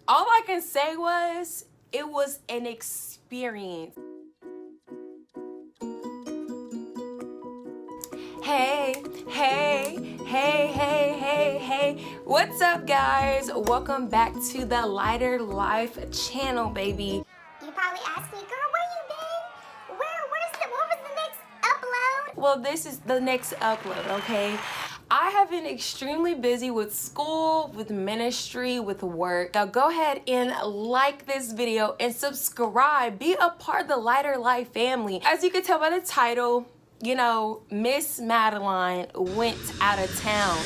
All I can say was, it was an experience. Hey, hey, hey, hey, hey, hey. What's up, guys? Welcome back to the Lighter Life channel, baby. You probably asked me, girl, where you been? What was the next upload? Well, this is the next upload, okay? I have been extremely busy with school, with ministry, with work. Now go ahead and like this video and subscribe. Be a part of the Lighter Life family. As you can tell by the title, you know, Miss Madeline went out of town.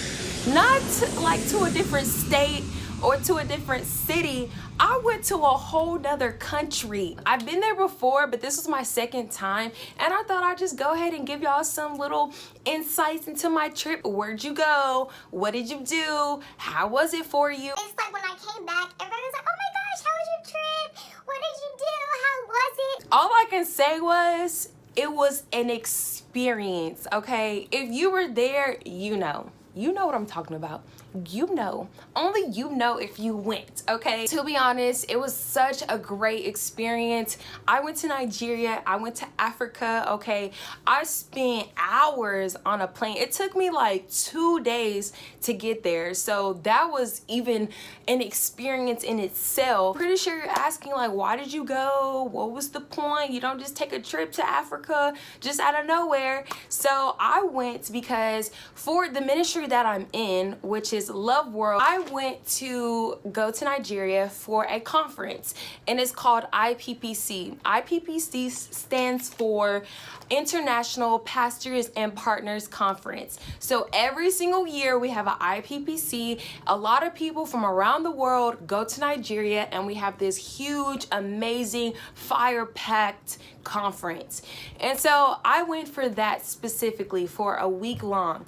Not like to a different state or to a different city. I went to a whole nother country. I've been there before, but this was my second time, and I thought I'd just go ahead and give y'all some little insights into my trip. Where'd you go? What did you do? How was it for you? It's like when I came back, everybody was like, oh my gosh, how was your trip? What did you do? How was it? All I can say was, it was an experience, okay? If you were there, you know what I'm talking about. You know, only you know if you went, okay? To be honest, it was such a great experience. I went to Nigeria, I went to Africa, okay? I spent hours on a plane. It took me like 2 days to get there. So that was even an experience in itself. Pretty sure you're asking like, why did you go? What was the point? You don't just take a trip to Africa just out of nowhere. So I went because for the ministry that I'm in, which is Love World, I went to go to Nigeria for a conference, and it's called IPPC. IPPC stands for International Pastors and Partners Conference. So every single year we have an IPPC. A lot of people from around the world go to Nigeria, and we have this huge, amazing, fire-packed conference. And so I went for that specifically for a week long.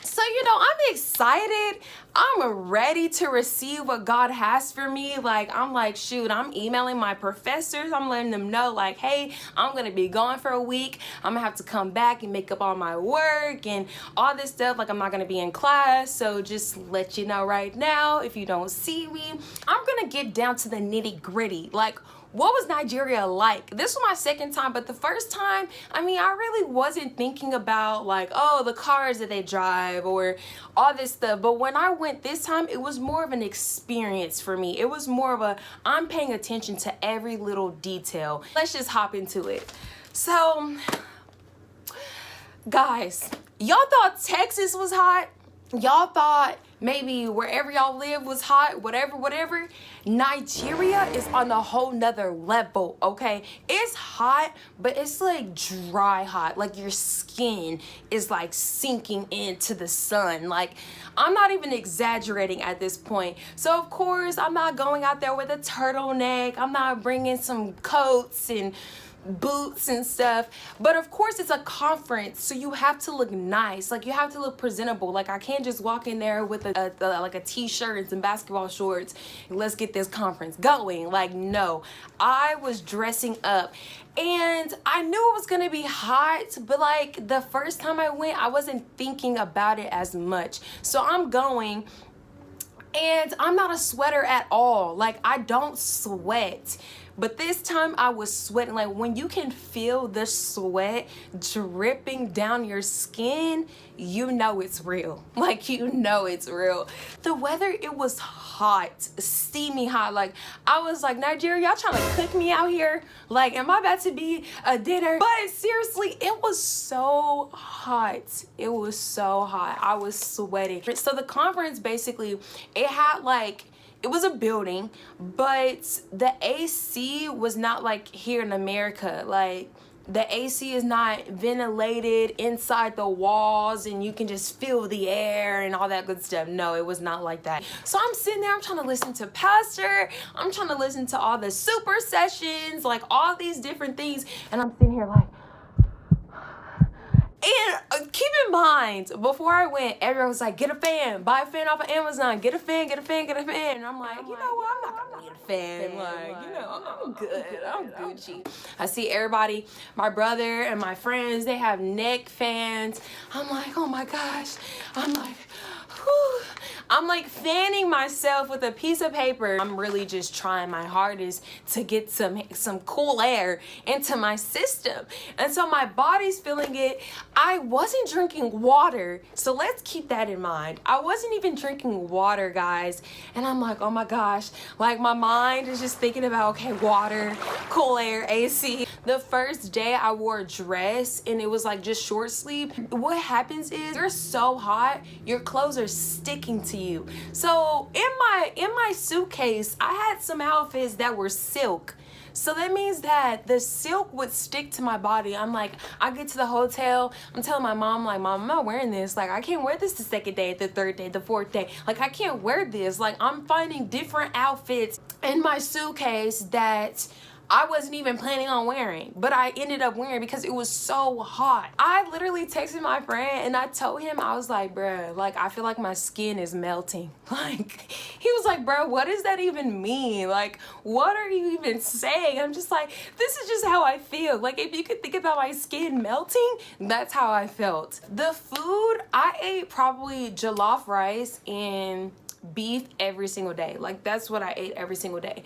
So, you know, I'm excited. I'm ready to receive what God has for me. Like, I'm like, shoot, I'm emailing my professors. I'm letting them know, like, hey, I'm going to be gone for a week. I'm going to have to come back and make up all my work and all this stuff. Like, I'm not going to be in class. So just let you know right now, if you don't see me, I'm going to get down to the nitty gritty. Like, what was Nigeria like? This was my second time, but the first time, I mean, I really wasn't thinking about like, oh, the cars that they drive or all this stuff. But when I went this time, it was more of an experience for me. It was more of a, I'm paying attention to every little detail. Let's just hop into it. So, guys, y'all thought Texas was hot? Y'all thought maybe wherever y'all live was hot, whatever. Nigeria is on a whole nother level, okay? It's hot, but it's like dry hot. Like your skin is like sinking into the sun. Like, I'm not even exaggerating at this point. So of course, I'm not going out there with a turtleneck. I'm not bringing some coats and boots and stuff, but of course it's a conference, so you have to look nice. Like, you have to look presentable. Like, I can't just walk in there with like a t-shirt and some basketball shorts and let's get this conference going. Like, no, I was dressing up, and I knew it was gonna be hot, but like the first time I went, I wasn't thinking about it as much. So I'm going, and I'm not a sweater at all. Like, I don't sweat. But this time I was sweating. Like, when you can feel the sweat dripping down your skin, you know it's real. Like, you know it's real. The weather, it was hot, steamy hot. Like, I was like, Nigeria, y'all trying to cook me out here? Like, am I about to be a dinner? But seriously, it was so hot. It was so hot. I was sweating. So the conference, basically, it had like, it was a building, but the AC was not like here in America. Like, the AC is not ventilated inside the walls and you can just feel the air and all that good stuff. No, it was not like that. So I'm sitting there, I'm trying to listen to Pastor, I'm trying to listen to all the super sessions, like all these different things, and I'm sitting here like, and keep in mind, before I went, everyone was like, get a fan, buy a fan off of Amazon, get a fan. And I'm like, you know what, I'm not gonna get a fan. Like, you know, I'm good, I'm Gucci. I see everybody, my brother and my friends, they have neck fans. I'm like, oh my gosh. I'm like, whew. I'm like fanning myself with a piece of paper. I'm really just trying my hardest to get some cool air into my system. And so my body's feeling it. I wasn't drinking water. So let's keep that in mind. I wasn't even drinking water, guys. And I'm like, oh my gosh, like my mind is just thinking about, okay, water, cool air, AC. The first day I wore a dress and it was like just short sleeve. What happens is you're so hot, your clothes are sticking to you. So in my suitcase, I had some outfits that were silk. So that means that the silk would stick to my body. I'm like, I get to the hotel, I'm telling my mom, like, Mom, I'm not wearing this. Like, I can't wear this the second day, the third day, the fourth day. Like, I can't wear this. Like, I'm finding different outfits in my suitcase that I wasn't even planning on wearing, but I ended up wearing because it was so hot. I literally texted my friend and I told him, I was like, bruh, like, I feel like my skin is melting. Like, he was like, bro, what does that even mean? Like, what are you even saying? I'm just like, this is just how I feel. Like, if you could think about my skin melting, that's how I felt. The food, I ate probably jollof rice and beef every single day. Like, that's what I ate every single day.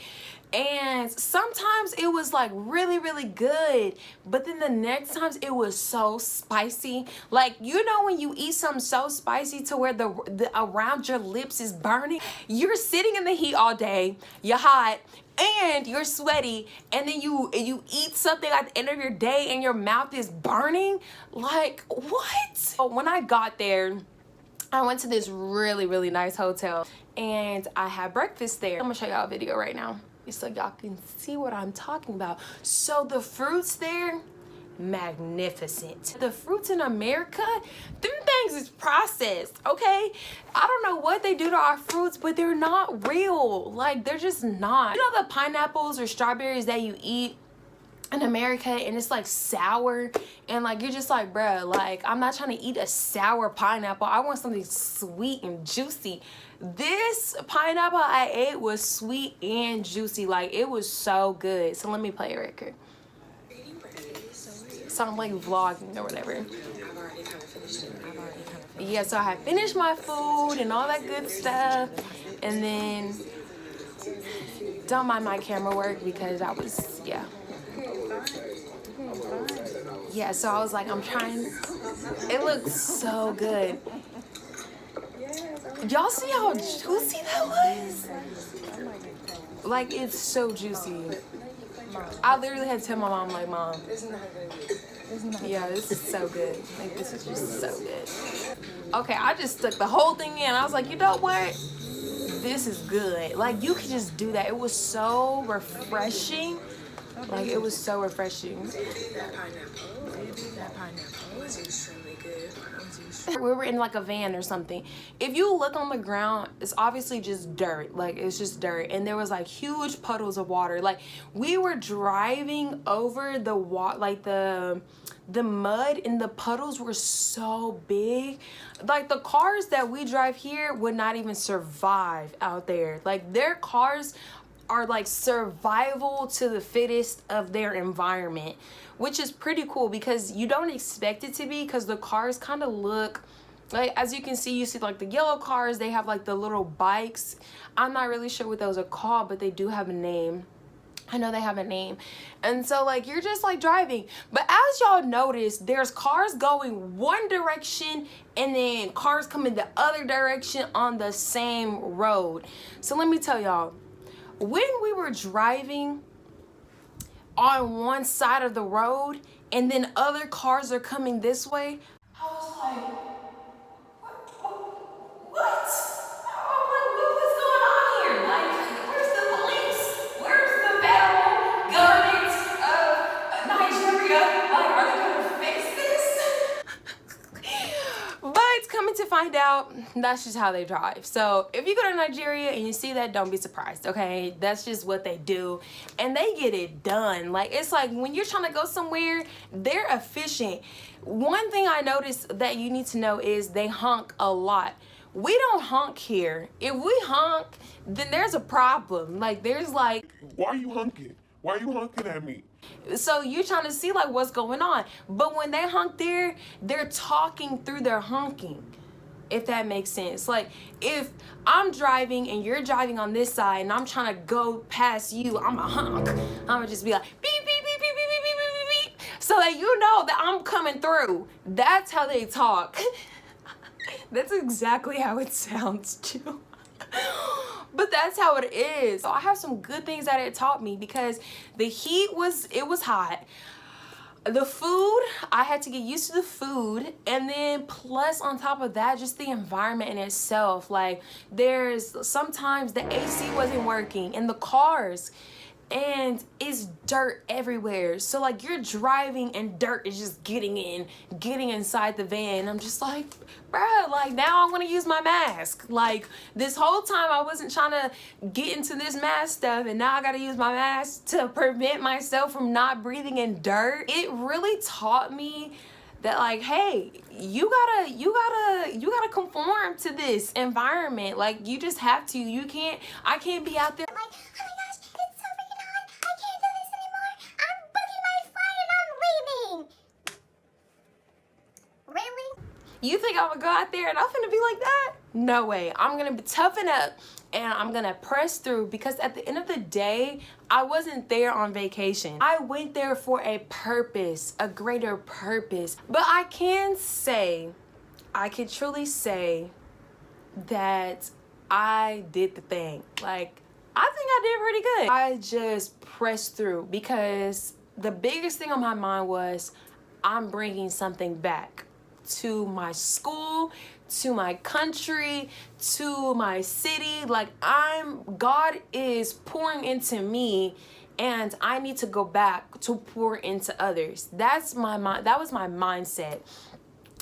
And sometimes it was like really, really good, but then the next times it was so spicy. Like, you know, when you eat something so spicy to where the around your lips is burning, you're sitting in the heat all day, you're hot, and you're sweaty, and then you eat something at the end of your day and your mouth is burning. Like, what? So when I got there, I went to this really, really nice hotel and I had breakfast there. I'm gonna show y'all a video right now so y'all can see what I'm talking about. So the fruits there, magnificent. The fruits in America, them things is processed, okay? I don't know what they do to our fruits, but they're not real. Like, they're just not. You know the pineapples or strawberries that you eat in America and it's like sour and like you're just like, bruh, like, I'm not trying to eat a sour pineapple. I want something sweet and juicy. This pineapple I ate was sweet and juicy. Like, it was so good. So let me play a record. So I'm like vlogging or whatever. Yeah, so I had finished my food and all that good stuff, and then don't mind my camera work because I was, yeah, so I was like, I'm trying. It looks so good. Y'all see how juicy that was? Like, it's so juicy. I literally had to tell my mom, like, Mom, yeah, this is so good. Like, this is just so good. Okay, I just stuck the whole thing in. I was like, you know what? This is good. Like, you could just do that. It was so refreshing. Like, it was so refreshing. That pineapple was extremely good. We were in like a van or something. If you look on the ground, it's obviously just dirt. Like, it's just dirt. And there was like huge puddles of water. Like, we were driving over the water, like the mud and the puddles were so big. Like, the cars that we drive here would not even survive out there. Like, their cars are like survival to the fittest of their environment, which is pretty cool because you don't expect it to be, because the cars kind of look like, as you can see, you see like the yellow cars, they have like the little bikes. I'm not really sure what those are called, but they do have a name. I know they have a name. And so like, you're just like driving, but as y'all notice, there's cars going one direction and then cars coming the other direction on the same road. So let me tell y'all, when we were driving on one side of the road and then other cars are coming this way, I was like, what? I'm like, what's going on here? Like, where's the police? Where's the federal government of Nigeria? Like, are they gonna fix this? But coming to find out, that's just how they drive. So if you go to Nigeria and you see that, don't be surprised, okay? That's just what they do. And they get it done. Like, it's like when you're trying to go somewhere, they're efficient. One thing I noticed that you need to know is they honk a lot. We don't honk here. If we honk, then there's a problem. Like, there's like, why are you honking? Why are you honking at me? So you're trying to see like what's going on. But when they honk there, they're talking through their honking. if that makes sense. Like, if I'm driving and you're driving on this side and I'm trying to go past you, I'm a honk. I'm gonna just be like, beep, beep, beep, beep, beep, beep, beep, beep, beep, so that you know that I'm coming through. That's how they talk. That's exactly how it sounds too. But that's how it is. So I have some good things that it taught me, because the heat was hot. The food, I had to get used to the food, and then plus on top of that, just the environment in itself. Like, there's sometimes the AC wasn't working in the cars, and it's dirt everywhere. So like, you're driving and dirt is just getting inside the van. I'm just like, bruh, like, now I want to use my mask. Like, this whole time I wasn't trying to get into this mask stuff, and now I gotta use my mask to prevent myself from not breathing in dirt. It really taught me that, like, hey, you gotta conform to this environment. Like, you just have to. I can't be out there Like, oh my gosh, it's so freaking hot. I can't do this anymore. I'm booking my flight and I'm leaving. Really? You think I'm gonna go out there and I'm gonna be like that? No way. I'm gonna toughen up and I'm gonna press through, because at the end of the day, I wasn't there on vacation. I went there for a purpose, a greater purpose. But I can truly say that I did the thing. Like, I think I did pretty good. I just pressed through, because the biggest thing on my mind was, I'm bringing something back to my school, to my country, to my city. Like, God is pouring into me, and I need to go back to pour into others. That was my mindset.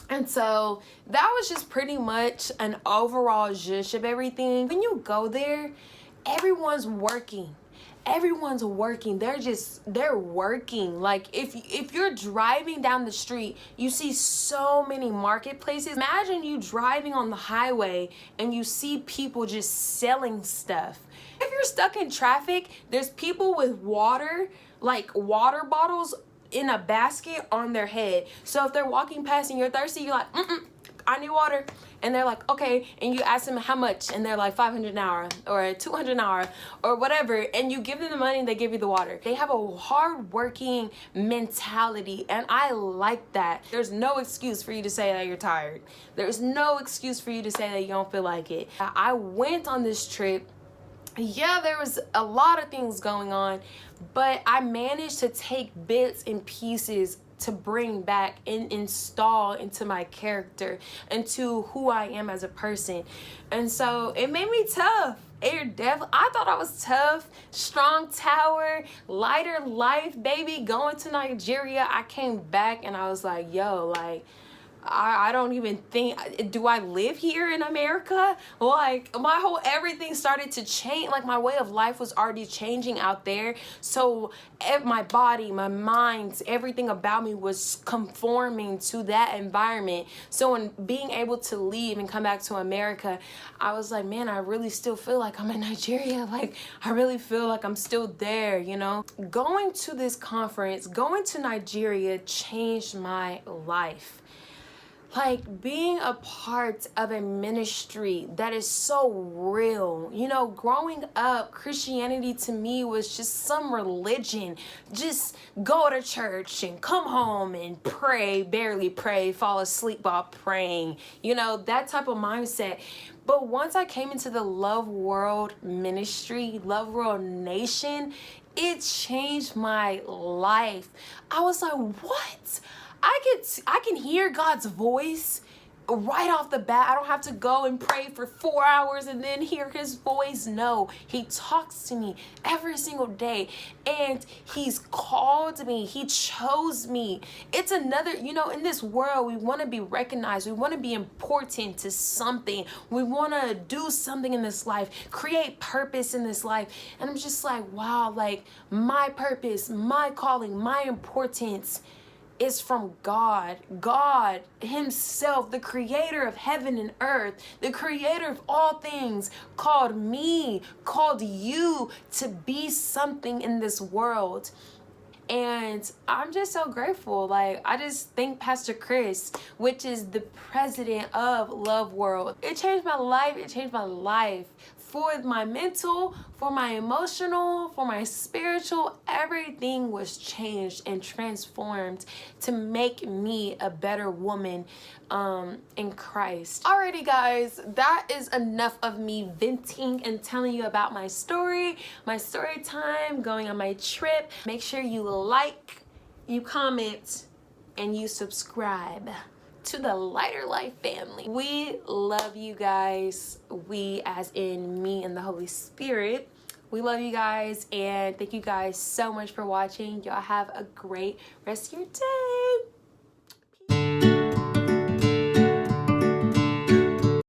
And so that was just pretty much an overall gist of everything. When you go there, everyone's working. They're working. Like, if you're driving down the street, you see so many marketplaces. Imagine you driving on the highway and you see people just selling stuff. If you're stuck in traffic, there's people with water, like water bottles in a basket on their head. So if they're walking past and you're thirsty, you're like, I need water. And they're like, okay. And you ask them how much, and they're like $500 an hour or $200 an hour or whatever. And you give them the money and they give you the water. They have a hard-working mentality, and I like that. There's no excuse for you to say that you're tired. There's no excuse for you to say that you don't feel like it. I went on this trip. Yeah, there was a lot of things going on, but I managed to take bits and pieces to bring back and install into my character, into who I am as a person. And so it made me tough. I thought I was tough, strong tower, lighter life, baby. Going to Nigeria, I came back and I was like, yo, like, I don't even think, do I live here in America? Like, my whole everything started to change. Like, my way of life was already changing out there. So my body, my mind, everything about me was conforming to that environment. So when being able to leave and come back to America, I was like, man, I really still feel like I'm in Nigeria. Like, I really feel like I'm still there, you know? Going to this conference, going to Nigeria changed my life. Like, being a part of a ministry that is so real. You know, growing up, Christianity to me was just some religion. Just go to church and come home and pray, barely pray, fall asleep while praying. You know, that type of mindset. But once I came into the Love World ministry, Love World Nation, it changed my life. I was like, what? I can hear God's voice right off the bat. I don't have to go and pray for 4 hours and then hear his voice. No, he talks to me every single day, and he's called me. He chose me. It's another, you know, in this world, we want to be recognized. We want to be important to something. We want to do something in this life, create purpose in this life. And I'm just like, wow, like, my purpose, my calling, my importance is from God. God himself, the creator of heaven and earth, the creator of all things, called me, called you to be something in this world. And I'm just so grateful. Like, I just thank Pastor Chris, which is the president of Love World. It changed my life. It changed my life for my mental, for my emotional, for my spiritual. Everything was changed and transformed to make me a better woman in Christ. Alrighty guys, that is enough of me venting and telling you about my story time, going on my trip. Make sure you like, you comment, and you subscribe to the Lighter Life family. We love you guys. We, as in me and the Holy Spirit, we love you guys, and thank you guys so much for watching. Y'all have a great rest of your day.